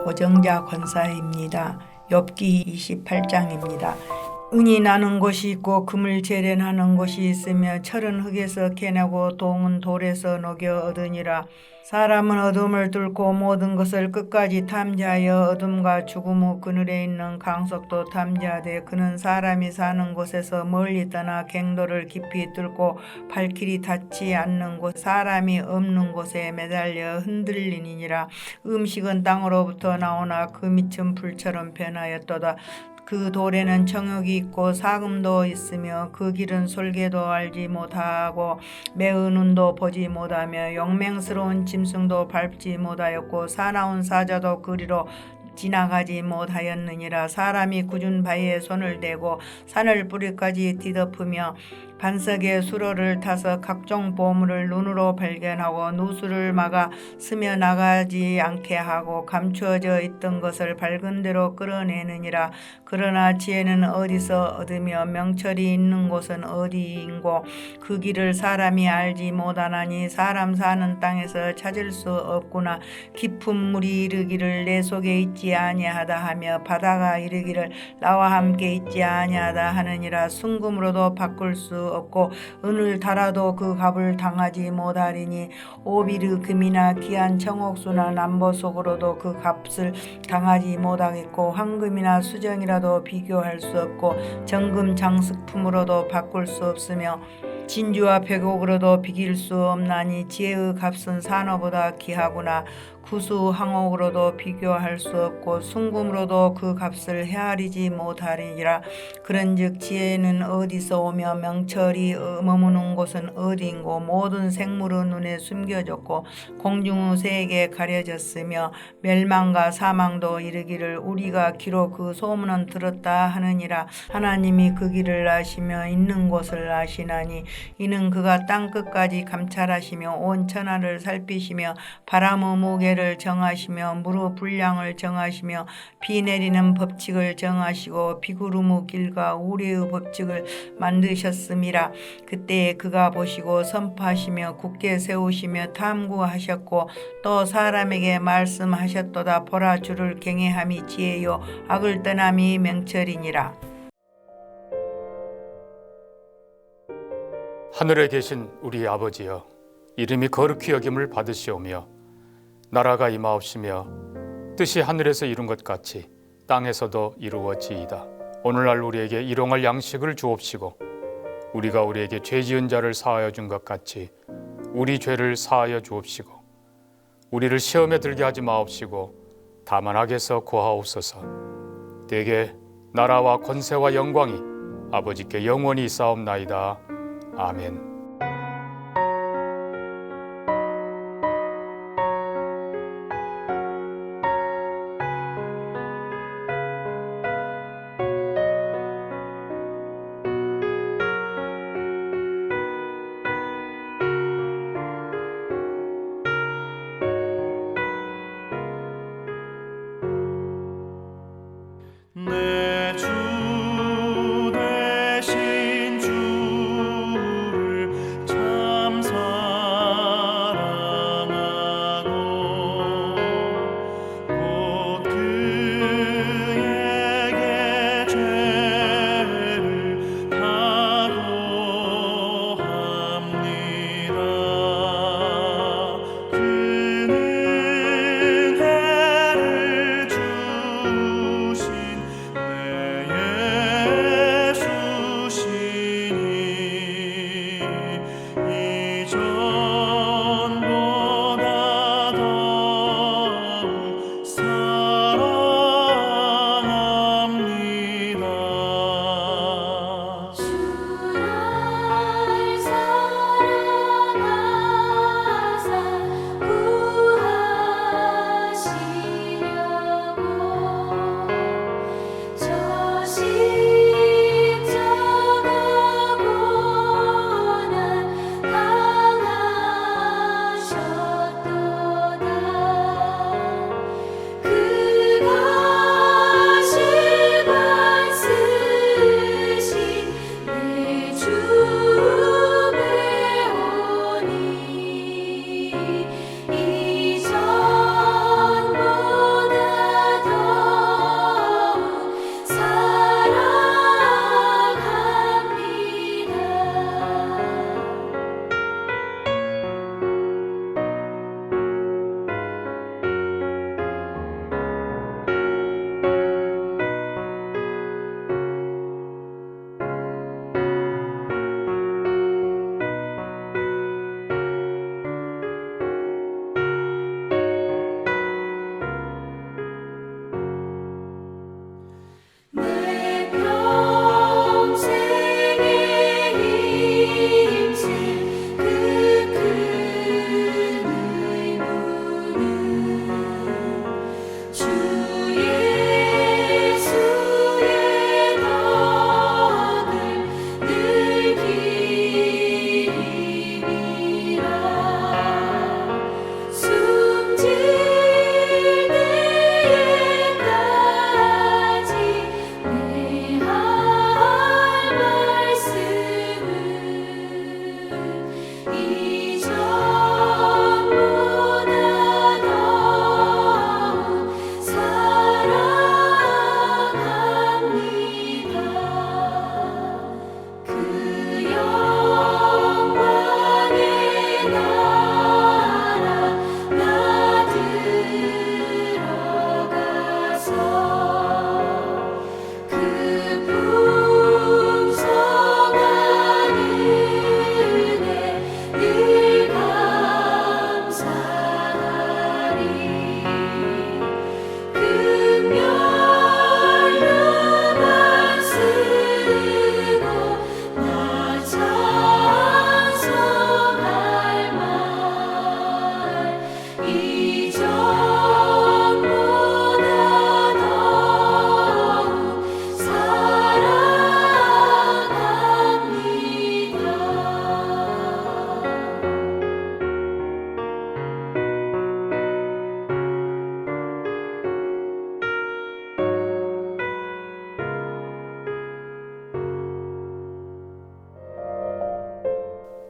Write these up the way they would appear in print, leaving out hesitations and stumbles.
고정자 권사입니다. 욥기 28장입니다. 은이 나는 곳이 있고 금을 재련하는 곳이 있으며 철은 흙에서 캐내고 동은 돌에서 녹여 얻으니라. 사람은 어둠을 뚫고 모든 것을 끝까지 탐지하여 어둠과 죽음의 그늘에 있는 강석도 탐지하되 그는 사람이 사는 곳에서 멀리 떠나 갱도를 깊이 뚫고 발길이 닿지 않는 곳 사람이 없는 곳에 매달려 흔들리니라. 음식은 땅으로부터 나오나 그 밑은 불처럼 변하였도다. 그 돌에는 정욕이 있고 사금도 있으며 그 길은 솔개도 알지 못하고 매의 눈도 보지 못하며 용맹스러운 짐승도 밟지 못하였고 사나운 사자도 그리로 지나가지 못하였느니라. 사람이 굳은 바위에 손을 대고 산을 뿌리까지 뒤덮으며 반석에 수로를 타서 각종 보물을 눈으로 발견하고 누수를 막아 스며 나가지 않게 하고 감추어져 있던 것을 밝은 대로 끌어내느니라. 그러나 지혜는 어디서 얻으며 명철이 있는 곳은 어디인고 그 길을 사람이 알지 못하나니 사람 사는 땅에서 찾을 수 없구나. 깊은 물이 이르기를 내 속에 있지 아니하다 하며 바다가 이르기를 나와 함께 있지 아니하다 하느니라. 순금으로도 바꿀 수 없고 은을 달아도 그 값을 당하지 못하리니 오비르 금이나 귀한 청옥수나 남보석으로도 그 값을 당하지 못하겠고 황금이나 수정이라도 비교할 수 없고 정금 장식품으로도 바꿀 수 없으며 진주와 백옥으로도 비길 수 없나니 지혜의 값은 산호보다 귀하구나. 구수 항옥으로도 비교할 수 없고 순금으로도 그 값을 헤아리지 못하리니라. 그런즉 지혜는 어디서 오며 명철이 머무는 곳은 어디인고 모든 생물은 눈에 숨겨졌고 공중의 새에게 가려졌으며 멸망과 사망도 이르기를 우리가 귀로 그 소문은 들었다 하느니라. 하나님이 그 길을 아시며 있는 곳을 아시나니 이는 그가 땅끝까지 감찰하시며 온 천하를 살피시며 바람의 무게를 정하시며 무릎 분량을 정하시며 비 내리는 법칙을 정하시고 비구름의 길과 우레의 법칙을 만드셨음이라. 그때에 그가 보시고 선포하시며 굳게 세우시며 탐구하셨고 또 사람에게 말씀하셨도다. 보라, 주를 경외함이 지혜요 악을 떠남이 명철이니라. 하늘에 계신 우리 아버지여, 이름이 거룩히 여김을 받으시오며 나라가 임하옵시며 뜻이 하늘에서 이룬 것 같이 땅에서도 이루어지이다. 오늘날 우리에게 일용할 양식을 주옵시고 우리가 우리에게 죄 지은 자를 사하여 준 것 같이 우리 죄를 사하여 주옵시고 우리를 시험에 들게 하지 마옵시고 다만 악에서 구하옵소서. 대개 나라와 권세와 영광이 아버지께 영원히 있사옵나이다. 아멘. 내 주 되신 주를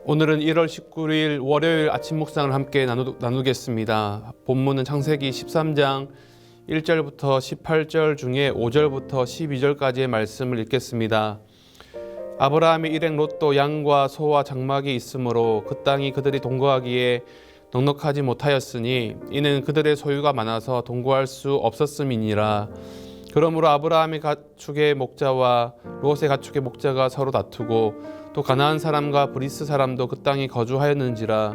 오늘은 1월 19일 월요일 아침 묵상을 함께 나누겠습니다. 본문은 창세기 13장 1절부터 18절 중에 5절부터 12절까지의 말씀을 읽겠습니다. 아브라함의 일행 롯도 양과 소와 장막이 있으므로 그 땅이 그들이 동거하기에 넉넉하지 못하였으니 이는 그들의 소유가 많아서 동거할 수 없었음이니라. 그러므로 아브라함의 가축의 목자와 롯의 가축의 목자가 서로 다투고 또 가나안 사람과 브리스 사람도 그 땅에 거주하였는지라.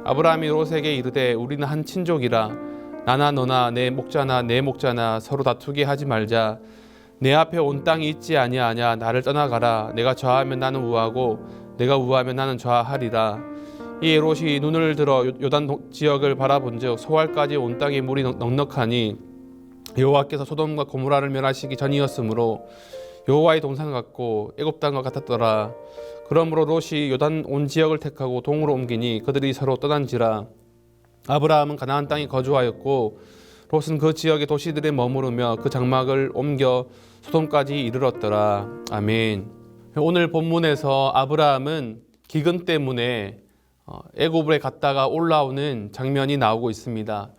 아브라함이 롯에게 이르되 우리는 한 친족이라 나나 너나 내 목자나 내 목자나 서로 다투게 하지 말자. 내 앞에 온 땅이 있지 아니하냐. 나를 떠나가라. 내가 좌하면 나는 우하고 내가 우하면 나는 좌하리라. 이에 롯이 눈을 들어 요단 지역을 바라본즉 소알까지 온 땅에 물이 넉넉하니 여호와께서 소돔과 고모라를 멸하시기 전이었으므로 여호와의 동산 같고 애굽 땅과 같았더라. 그러므로 롯이 요단 온 지역을 택하고 동으로 옮기니 그들이 서로 떠난지라. 아브라함은 가나안 땅에 거주하였고 롯은 그 지역의 도시들에 머무르며 그 장막을 옮겨 소돔까지 이르렀더라. 아멘. 오늘 본문에서 아브라함은 기근 때문에 애굽에 갔다가 올라오는 장면이 나오고 있습니다.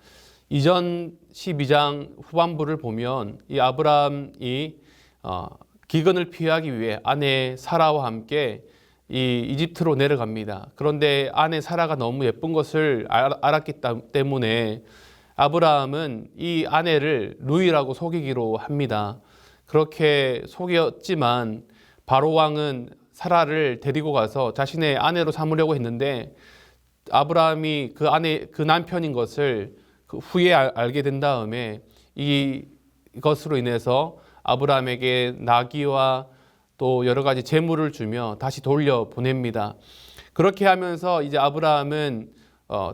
이전 12장 후반부를 보면 이 아브라함이 기근을 피하기 위해 아내 사라와 함께 이 이집트로 내려갑니다. 그런데 아내 사라가 너무 예쁜 것을 알았기 때문에 아브라함은 이 아내를 루이라고 속이기로 합니다. 그렇게 속였지만 바로 왕은 사라를 데리고 가서 자신의 아내로 삼으려고 했는데 아브라함이 그 남편인 것을 후에 알게 된 다음에 이것으로 인해서 아브라함에게 나귀와 또 여러 가지 재물을 주며 다시 돌려 보냅니다. 그렇게 하면서 이제 아브라함은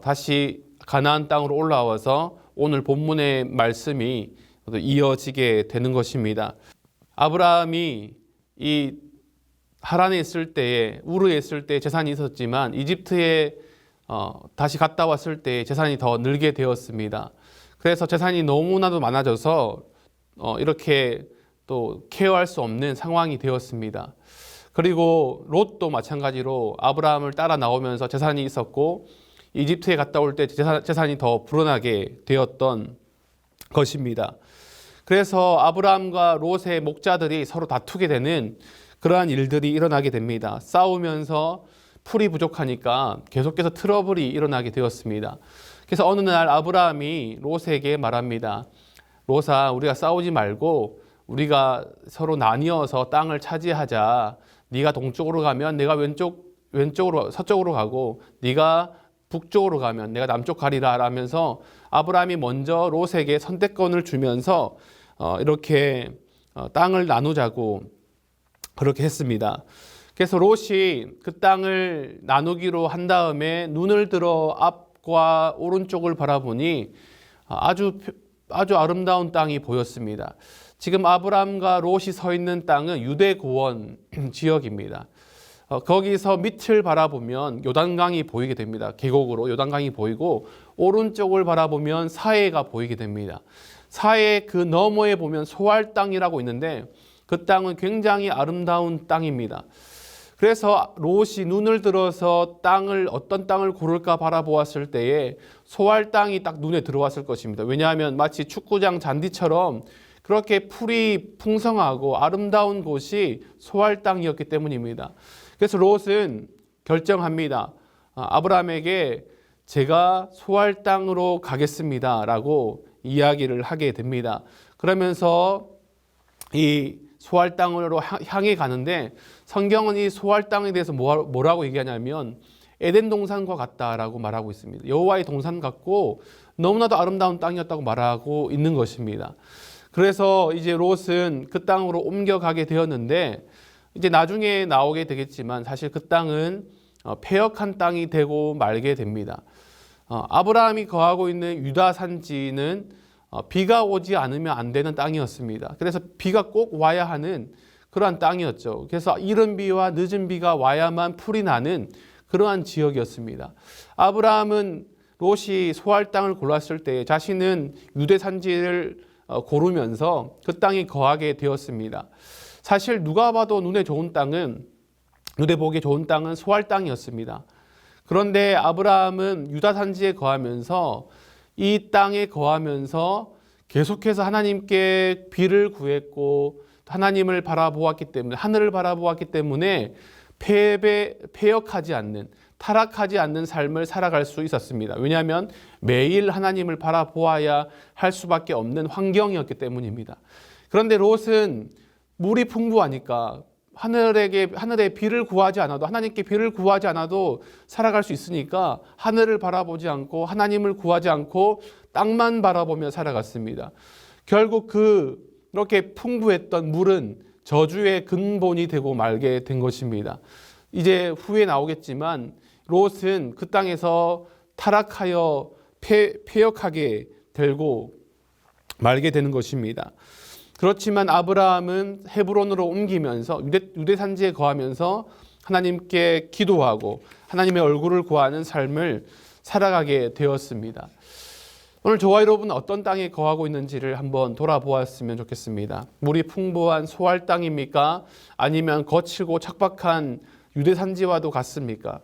다시 가나안 땅으로 올라와서 오늘 본문의 말씀이 이어지게 되는 것입니다. 아브라함이 이 하란에 있을 때에 우르에 있을 때 재산이 있었지만 이집트에 다시 갔다 왔을 때 재산이 더 늘게 되었습니다. 그래서 재산이 너무나도 많아져서 이렇게 또 케어할 수 없는 상황이 되었습니다. 그리고 롯도 마찬가지로 아브라함을 따라 나오면서 재산이 있었고 이집트에 갔다 올 때 재산이 더 불어나게 되었던 것입니다. 그래서 아브라함과 롯의 목자들이 서로 다투게 되는 그러한 일들이 일어나게 됩니다. 싸우면서 풀이 부족하니까 계속해서 트러블이 일어나게 되었습니다. 그래서 어느 날 아브라함이 롯에게 말합니다. 롯아, 우리가 싸우지 말고 우리가 서로 나뉘어서 땅을 차지하자. 네가 동쪽으로 가면 내가 왼쪽으로 서쪽으로 가고 네가 북쪽으로 가면 내가 남쪽 가리라 라면서 아브라함이 먼저 롯에게 선택권을 주면서 이렇게 땅을 나누자고 그렇게 했습니다. 그래서 롯이 그 땅을 나누기로 한 다음에 눈을 들어 앞과 오른쪽을 바라보니 아주 아름다운 땅이 보였습니다. 지금 아브라함과 롯이 서 있는 땅은 유대 고원 지역입니다. 거기서 밑을 바라보면 요단강이 보이게 됩니다. 계곡으로 요단강이 보이고 오른쪽을 바라보면 사해가 보이게 됩니다. 사해 그 너머에 보면 소알 땅이라고 있는데 그 땅은 굉장히 아름다운 땅입니다. 그래서 롯이 눈을 들어서 어떤 땅을 고를까 바라보았을 때에 소알 땅이 딱 눈에 들어왔을 것입니다. 왜냐하면 마치 축구장 잔디처럼 그렇게 풀이 풍성하고 아름다운 곳이 소알 땅이었기 때문입니다. 그래서 롯은 결정합니다. 아브라함에게 제가 소알 땅으로 가겠습니다 라고 이야기를 하게 됩니다. 그러면서 이 소알 땅으로 향해 가는데 성경은 이 소알 땅에 대해서 뭐라고 얘기하냐면 에덴 동산과 같다라고 말하고 있습니다. 여호와의 동산 같고 너무나도 아름다운 땅이었다고 말하고 있는 것입니다. 그래서 이제 롯은 그 땅으로 옮겨가게 되었는데 이제 나중에 나오게 되겠지만 사실 그 땅은 패역한 땅이 되고 말게 됩니다. 아브라함이 거하고 있는 유다 산지는 비가 오지 않으면 안 되는 땅이었습니다. 그래서 비가 꼭 와야 하는 그러한 땅이었죠. 그래서 이른 비와 늦은 비가 와야만 풀이 나는 그러한 지역이었습니다. 아브라함은 롯이 소알 땅을 골랐을 때 자신은 유대 산지를 고르면서 그 땅에 거하게 되었습니다. 사실 누가 봐도 눈에 보기 좋은 땅은 소알 땅이었습니다. 그런데 아브라함은 유다 산지에 거하면서 이 땅에 거하면서 계속해서 하나님께 비를 구했고 하나님을 바라보았기 때문에 하늘을 바라보았기 때문에 패역하지 않는 타락하지 않는 삶을 살아갈 수 있었습니다. 왜냐하면 매일 하나님을 바라보아야 할 수밖에 없는 환경이었기 때문입니다. 그런데 롯은 물이 풍부하니까 하늘에 비를 구하지 않아도 하나님께 비를 구하지 않아도 살아갈 수 있으니까 하늘을 바라보지 않고 하나님을 구하지 않고 땅만 바라보며 살아갔습니다. 결국 그렇게 풍부했던 물은 저주의 근본이 되고 말게 된 것입니다. 이제 후에 나오겠지만 롯은 그 땅에서 타락하여 패역하게 되고 말게 되는 것입니다. 그렇지만 아브라함은 헤브론으로 옮기면서 유대 산지에 거하면서 하나님께 기도하고 하나님의 얼굴을 구하는 삶을 살아가게 되었습니다. 오늘 저와 여러분은 어떤 땅에 거하고 있는지를 한번 돌아보았으면 좋겠습니다. 물이 풍부한 소알 땅입니까? 아니면 거칠고 척박한 유대 산지와도 같습니까?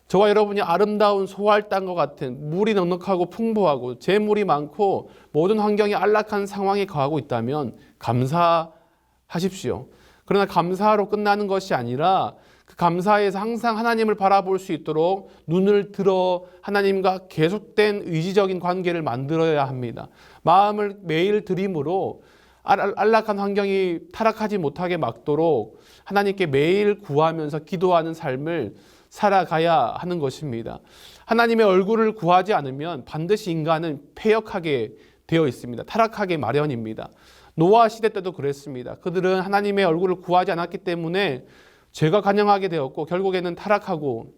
저와 여러분이 아름다운 소알 땅과 같은 물이 넉넉하고 풍부하고 재물이 많고 모든 환경이 안락한 상황에 거하고 있다면 감사하십시오. 그러나 감사로 끝나는 것이 아니라 그 감사에서 항상 하나님을 바라볼 수 있도록 눈을 들어 하나님과 계속된 의지적인 관계를 만들어야 합니다. 마음을 매일 드림으로 안락한 환경이 타락하지 못하게 막도록 하나님께 매일 구하면서 기도하는 삶을 살아가야 하는 것입니다. 하나님의 얼굴을 구하지 않으면 반드시 인간은 패역하게 되어 있습니다. 타락하게 마련입니다. 노아 시대 때도 그랬습니다. 그들은 하나님의 얼굴을 구하지 않았기 때문에 죄가 간영하게 되었고 결국에는 타락하고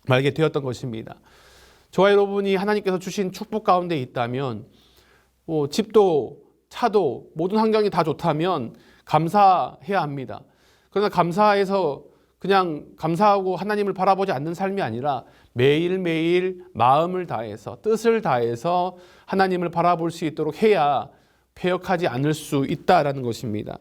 말게 되었던 것입니다. 저와 여러분이 하나님께서 주신 축복 가운데 있다면 집도 차도 모든 환경이 다 좋다면 감사해야 합니다. 그러나 감사해서 그냥 감사하고 하나님을 바라보지 않는 삶이 아니라 매일매일 마음을 다해서 뜻을 다해서 하나님을 바라볼 수 있도록 해야 패역하지 않을 수 있다라는 것입니다.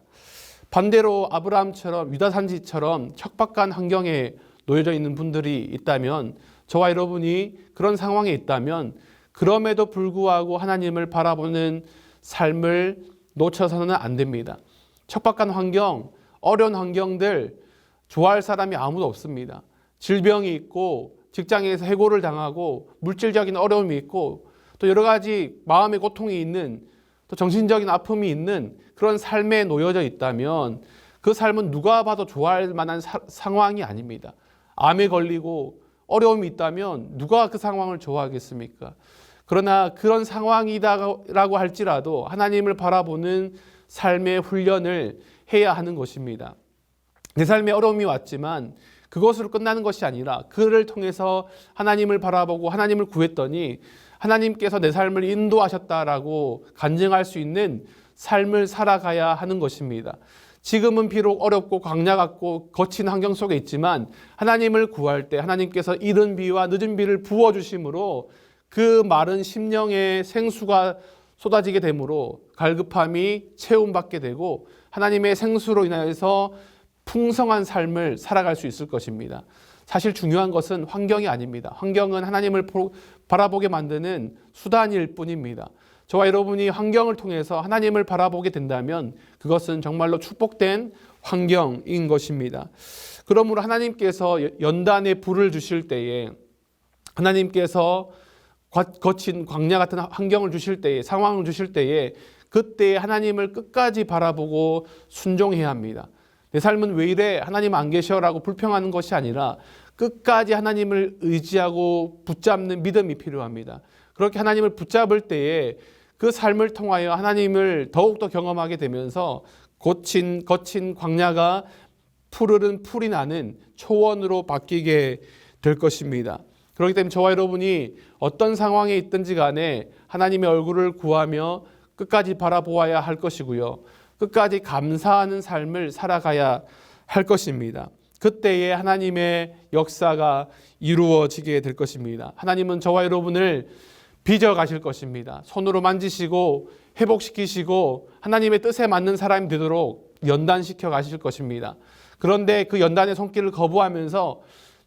반대로 아브라함처럼 유다 산지처럼 척박한 환경에 놓여져 있는 분들이 있다면 저와 여러분이 그런 상황에 있다면 그럼에도 불구하고 하나님을 바라보는 삶을 놓쳐서는 안 됩니다. 척박한 환경, 어려운 환경들 좋아할 사람이 아무도 없습니다. 질병이 있고 직장에서 해고를 당하고 물질적인 어려움이 있고 또 여러 가지 마음의 고통이 있는 또 정신적인 아픔이 있는 그런 삶에 놓여져 있다면 그 삶은 누가 봐도 좋아할 만한 상황이 아닙니다. 암에 걸리고 어려움이 있다면 누가 그 상황을 좋아하겠습니까? 그러나 그런 상황이다라고 할지라도 하나님을 바라보는 삶의 훈련을 해야 하는 것입니다. 내 삶에 어려움이 왔지만 그것으로 끝나는 것이 아니라 그를 통해서 하나님을 바라보고 하나님을 구했더니 하나님께서 내 삶을 인도하셨다라고 간증할 수 있는 삶을 살아가야 하는 것입니다. 지금은 비록 어렵고 광야 같고 거친 환경 속에 있지만 하나님을 구할 때 하나님께서 이른 비와 늦은 비를 부어주심으로 그 마른 심령의 생수가 쏟아지게 되므로 갈급함이 채움받게 되고 하나님의 생수로 인하여서 풍성한 삶을 살아갈 수 있을 것입니다. 사실 중요한 것은 환경이 아닙니다. 환경은 하나님을 바라보게 만드는 수단일 뿐입니다. 저와 여러분이 환경을 통해서 하나님을 바라보게 된다면 그것은 정말로 축복된 환경인 것입니다. 그러므로 하나님께서 연단에 불을 주실 때에 하나님께서 거친 광야 같은 환경을 주실 때에 상황을 주실 때에 그때 하나님을 끝까지 바라보고 순종해야 합니다. 내 삶은 왜 이래? 하나님 안 계셔라고 불평하는 것이 아니라 끝까지 하나님을 의지하고 붙잡는 믿음이 필요합니다. 그렇게 하나님을 붙잡을 때에 그 삶을 통하여 하나님을 더욱더 경험하게 되면서 거친 광야가 푸르른 풀이 나는 초원으로 바뀌게 될 것입니다. 그렇기 때문에 저와 여러분이 어떤 상황에 있든지 간에 하나님의 얼굴을 구하며 끝까지 바라보아야 할 것이고요. 끝까지 감사하는 삶을 살아가야 할 것입니다. 그때에 하나님의 역사가 이루어지게 될 것입니다. 하나님은 저와 여러분을 빚어 가실 것입니다. 손으로 만지시고 회복시키시고 하나님의 뜻에 맞는 사람이 되도록 연단시켜 가실 것입니다. 그런데 그 연단의 손길을 거부하면서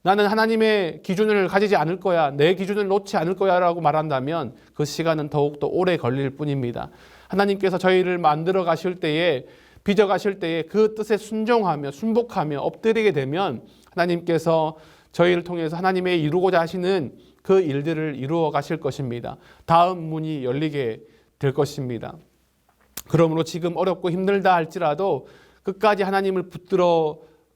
나는 하나님의 기준을 가지지 않을 거야, 내 기준을 놓지 않을 거야 라고 말한다면 그 시간은 더욱더 오래 걸릴 뿐입니다. 하나님께서 저희를 만들어 가실 때에, 빚어 가실 때에 그 뜻에 순종하며 순복하며 엎드리게 되면 하나님께서 저희를 통해서 하나님의 이루고자 하시는 그 일들을 이루어 가실 것입니다. 다음 문이 열리게 될 것입니다. 그러므로 지금 어렵고 힘들다 할지라도 끝까지 하나님을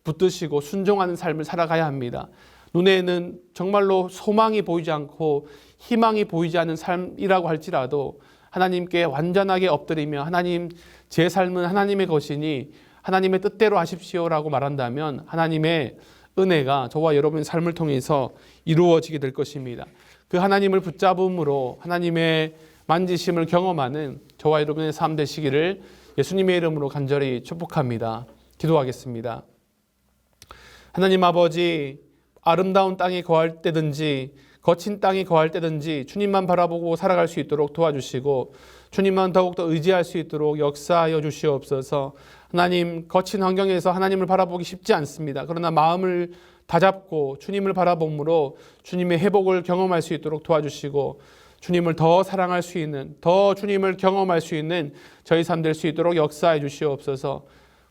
붙드시고 순종하는 삶을 살아가야 합니다. 눈에는 정말로 소망이 보이지 않고 희망이 보이지 않는 삶이라고 할지라도 하나님께 완전하게 엎드리며 하나님, 제 삶은 하나님의 것이니 하나님의 뜻대로 하십시오라고 말한다면 하나님의 은혜가 저와 여러분의 삶을 통해서 이루어지게 될 것입니다. 그 하나님을 붙잡음으로 하나님의 만지심을 경험하는 저와 여러분의 삶 되시기를 예수님의 이름으로 간절히 축복합니다. 기도하겠습니다. 하나님 아버지, 아름다운 땅에 거할 때든지 거친 땅에 거할 때든지 주님만 바라보고 살아갈 수 있도록 도와주시고 주님만 더욱더 의지할 수 있도록 역사하여 주시옵소서. 하나님, 거친 환경에서 하나님을 바라보기 쉽지 않습니다. 그러나 마음을 다잡고 주님을 바라봄으로 주님의 회복을 경험할 수 있도록 도와주시고 주님을 더 사랑할 수 있는, 더 주님을 경험할 수 있는 저희 삶 될 수 있도록 역사해 주시옵소서.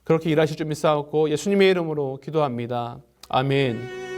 그렇게 일하실 줄 믿사옵고 예수님의 이름으로 기도합니다. 아멘.